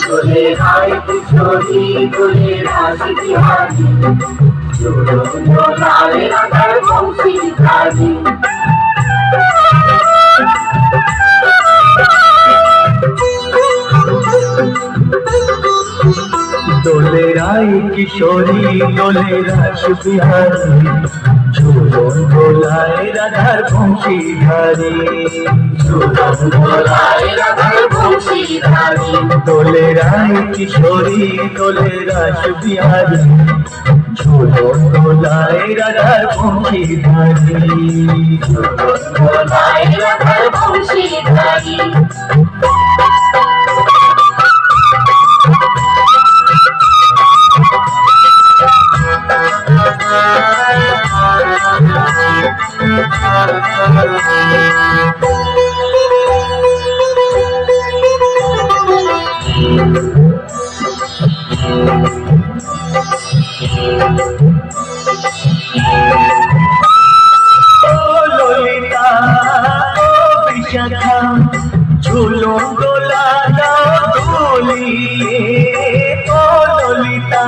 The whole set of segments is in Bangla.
দোলে রায় কিশোরী দোলে রাসবিহারী দোলায় রাধার বংশীধারী দোলে রায় কিশোরী দোলে রাসবিহারী ঝুলন দোলায় রাধার বংশীধারী ঝুলন দোলায় রাধার বংশীধারী দোলে রায় কিশোরী দোলে রাসবিহারী ঝুলন দোলায় রাধার বংশীধারী ঝুলন দোলায় রাধার বংশীধারী ললিতা ও বিশাখা ঝুলন দোলা দাও দোলিয়ে ও ললিতা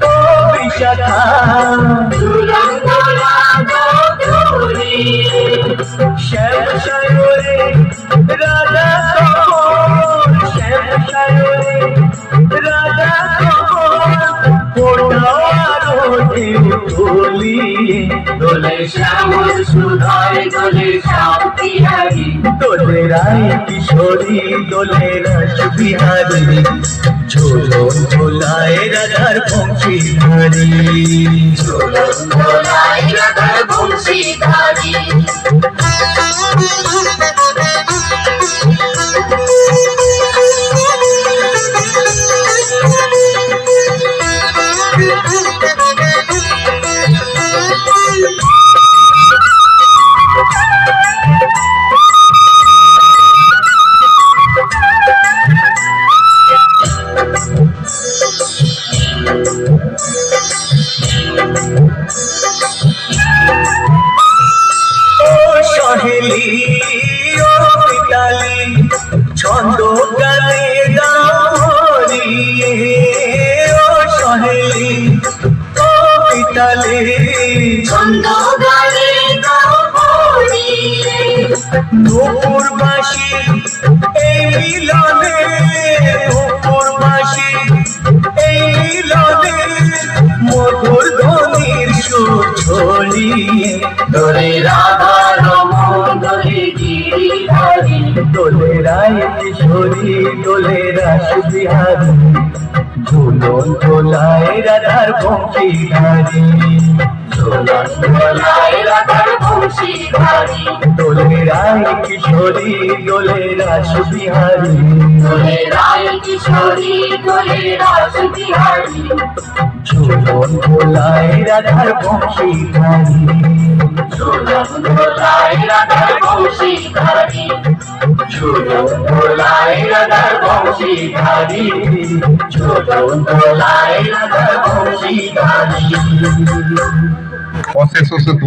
ও বিশাখা ঝুলন দোলা দাও দোলিয়ে শ্যাম সায়রে রাধা কমল শ্যাম সায়রে রাধা কমল দোলিয়ে দোলে শ্যামল সুধায় দোলে শ্যাম বিহারী দোলে রায় কিশোরী দোলে রাসবিহারী ঝুলন দোলায় রাধার বংশীধারী ঝুলন দোলায় রাধার বংশীধারী সহেলি ও পিতালি ছন্দ গানে গাওরিয়ে ও সহেলি ও পিতালি ছন্দ গানে গাওরিয়ে নূপুরবাসী এই মিলনে নূপুরবাসী এই মিলনে মধুর ধ্বনির সুর ছড়িয়ে দোলে রাধা রমন দোলে গিরিধারী দোলে রায় কিশোরী দোলে রাসবিহারী ঝুলন দোলায় রাধার বংশীধারী ঝুলন দোলায় রাধার বংশীধারী দোলে রায় কিশোরী দোলে রাসবিহারী দোলে রায় কিশোরী দোলে রাসবিহারী ঝুলন দোলায় রাধার বংশীধারী ঝুলন দোলায় রাধার বংশীধারী ঝুলন দোলায় রাধার বংশীধারী ঝুলন দোলায় রাধার বংশীধারী অশেষ অশেষ